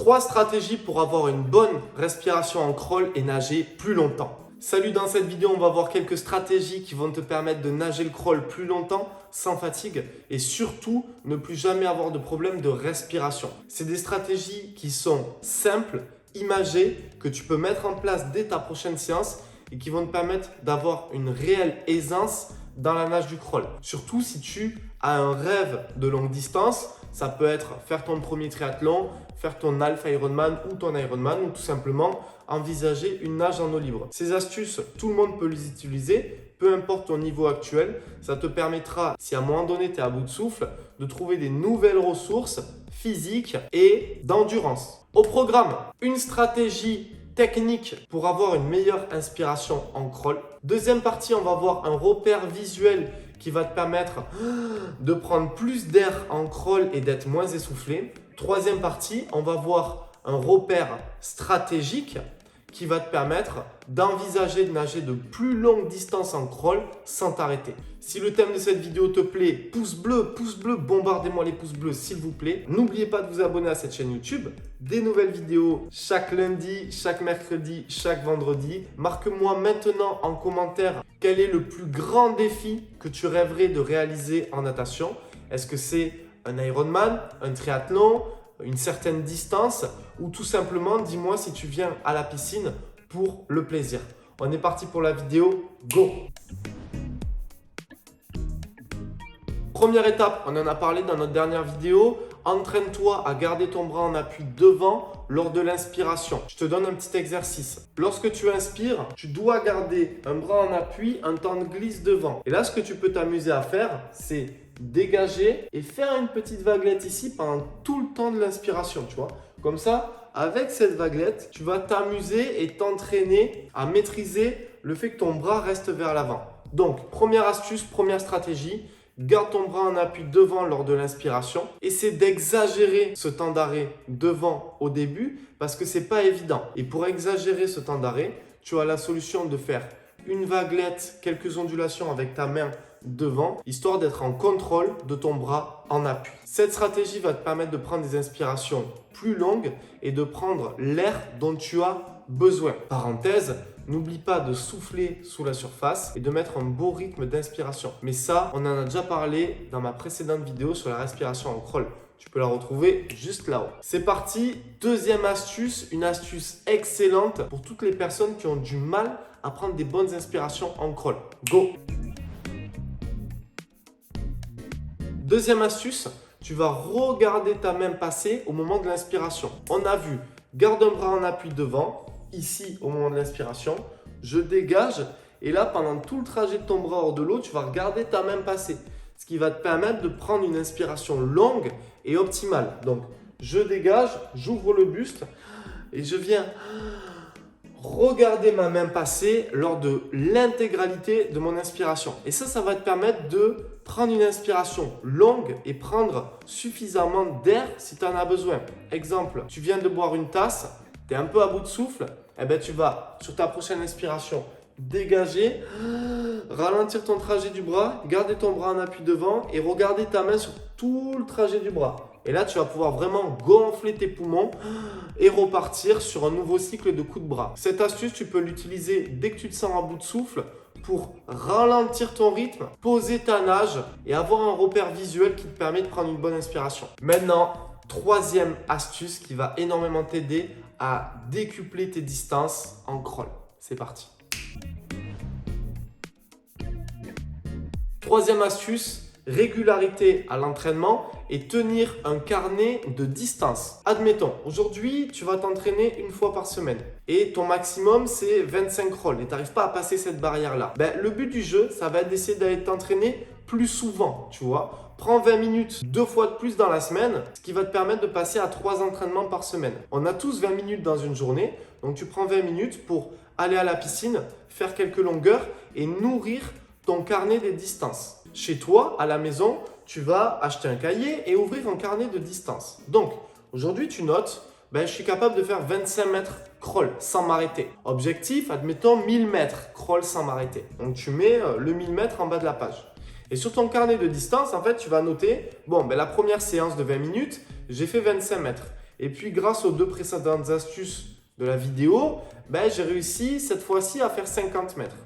3 stratégies pour avoir une bonne respiration en crawl et nager plus longtemps. Salut, dans cette vidéo, on va voir quelques stratégies qui vont te permettre de nager le crawl plus longtemps sans fatigue et surtout ne plus jamais avoir de problème de respiration. C'est des stratégies qui sont simples, imagées, que tu peux mettre en place dès ta prochaine séance et qui vont te permettre d'avoir une réelle aisance dans la nage du crawl. Surtout si tu as un rêve de longue distance, ça peut être faire ton premier triathlon, faire ton half Ironman ou ton Ironman ou tout simplement envisager une nage en eau libre. Ces astuces, tout le monde peut les utiliser, peu importe ton niveau actuel. Ça te permettra, si à un moment donné tu es à bout de souffle, de trouver des nouvelles ressources physiques et d'endurance. Au programme, une stratégie technique pour avoir une meilleure inspiration en crawl. Deuxième partie, on va voir un repère visuel qui va te permettre de prendre plus d'air en crawl et d'être moins essoufflé. Troisième partie, on va voir un repère stratégique qui va te permettre d'envisager de nager de plus longues distances en crawl sans t'arrêter. Si le thème de cette vidéo te plaît, pouce bleu, bombardez-moi les pouces bleus s'il vous plaît. N'oubliez pas de vous abonner à cette chaîne YouTube. Des nouvelles vidéos chaque lundi, chaque mercredi, chaque vendredi. Marque-moi maintenant en commentaire quel est le plus grand défi que tu rêverais de réaliser en natation. Est-ce que c'est un Ironman, un triathlon, une certaine distance ou tout simplement dis-moi si tu viens à la piscine pour le plaisir. On est parti pour la vidéo, go! Première étape, on en a parlé dans notre dernière vidéo, entraîne-toi à garder ton bras en appui devant lors de l'inspiration. Je te donne un petit exercice. Lorsque tu inspires, tu dois garder un bras en appui, un temps de glisse devant. Et là, ce que tu peux t'amuser à faire, c'est dégager et faire une petite vaguelette ici pendant tout le temps de l'inspiration, tu vois. Comme ça, avec cette vaguelette, tu vas t'amuser et t'entraîner à maîtriser le fait que ton bras reste vers l'avant. Donc, première astuce, première stratégie, garde ton bras en appui devant lors de l'inspiration. Essaie d'exagérer ce temps d'arrêt devant au début parce que c'est pas évident. Et pour exagérer ce temps d'arrêt, tu as la solution de faire une vaguelette, quelques ondulations avec ta main devant, histoire d'être en contrôle de ton bras en appui. Cette stratégie va te permettre de prendre des inspirations plus longues et de prendre l'air dont tu as besoin. Parenthèse, n'oublie pas de souffler sous la surface et de mettre un beau rythme d'inspiration. Mais ça, on en a déjà parlé dans ma précédente vidéo sur la respiration en crawl. Tu peux la retrouver juste là-haut. C'est parti, deuxième astuce, une astuce excellente pour toutes les personnes qui ont du mal à prendre des bonnes inspirations en crawl. Go! Deuxième astuce, tu vas regarder ta main passer au moment de l'inspiration. On a vu, garde un bras en appui devant, ici au moment de l'inspiration, je dégage et là pendant tout le trajet de ton bras hors de l'eau, tu vas regarder ta main passer. Ce qui va te permettre de prendre une inspiration longue et optimale. Donc, je dégage, j'ouvre le buste et je viens regarder ma main passer lors de l'intégralité de mon inspiration. Et ça va te permettre de prendre une inspiration longue et prendre suffisamment d'air si tu en as besoin. Exemple, tu viens de boire une tasse, tu es un peu à bout de souffle, eh bien, tu vas sur ta prochaine inspiration dégager, ralentir ton trajet du bras, garder ton bras en appui devant et regarder ta main sur tout le trajet du bras. Et là, tu vas pouvoir vraiment gonfler tes poumons et repartir sur un nouveau cycle de coups de bras. Cette astuce, tu peux l'utiliser dès que tu te sens à bout de souffle pour ralentir ton rythme, poser ta nage et avoir un repère visuel qui te permet de prendre une bonne inspiration. Maintenant, troisième astuce qui va énormément t'aider à décupler tes distances en crawl. C'est parti. Troisième astuce, régularité à l'entraînement et tenir un carnet de distance. Admettons, aujourd'hui, tu vas t'entraîner une fois par semaine et ton maximum, c'est 25 crawls et tu n'arrives pas à passer cette barrière-là. Le but du jeu, ça va être d'essayer d'aller t'entraîner plus souvent, tu vois. Prends 20 minutes 2 fois de plus dans la semaine, ce qui va te permettre de passer à 3 entraînements par semaine. On a tous 20 minutes dans une journée, donc tu prends 20 minutes pour aller à la piscine, faire quelques longueurs et nourrir ton carnet des distances. Chez toi, à la maison, tu vas acheter un cahier et ouvrir un carnet de distance. Donc, aujourd'hui, tu notes, je suis capable de faire 25 mètres crawl sans m'arrêter. Objectif, admettons 1000 mètres crawl sans m'arrêter. Donc, tu mets le 1000 mètres en bas de la page. Et sur ton carnet de distance, en fait, tu vas noter, la première séance de 20 minutes, j'ai fait 25 mètres. Et puis grâce aux 2 précédentes astuces de la vidéo, j'ai réussi cette fois-ci à faire 50 mètres.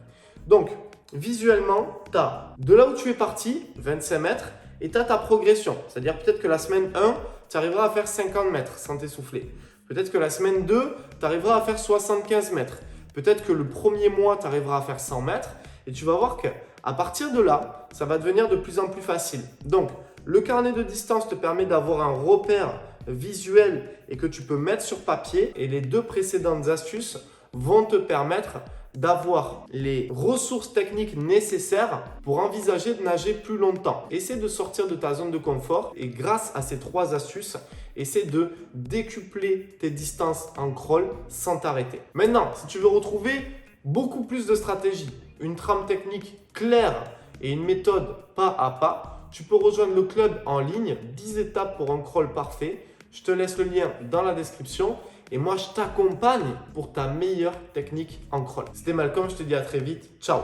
Donc visuellement, tu as de là où tu es parti, 25 mètres, et tu as ta progression. C'est-à-dire peut-être que la semaine 1, tu arriveras à faire 50 mètres sans t'essouffler. Peut-être que la semaine 2, tu arriveras à faire 75 mètres. Peut-être que le premier mois, tu arriveras à faire 100 mètres. Et tu vas voir qu'à partir de là, ça va devenir de plus en plus facile. Donc, le carnet de distance te permet d'avoir un repère visuel et que tu peux mettre sur papier. Et les 2 précédentes astuces vont te permettre d'avoir les ressources techniques nécessaires pour envisager de nager plus longtemps. Essaie de sortir de ta zone de confort et grâce à ces 3 astuces, essaie de décupler tes distances en crawl sans t'arrêter. Maintenant, si tu veux retrouver beaucoup plus de stratégies, une trame technique claire et une méthode pas à pas, tu peux rejoindre le club en ligne 10 étapes pour un crawl parfait. Je te laisse le lien dans la description. Et moi, je t'accompagne pour ta meilleure technique en crawl. C'était Malcolm, je te dis à très vite. Ciao!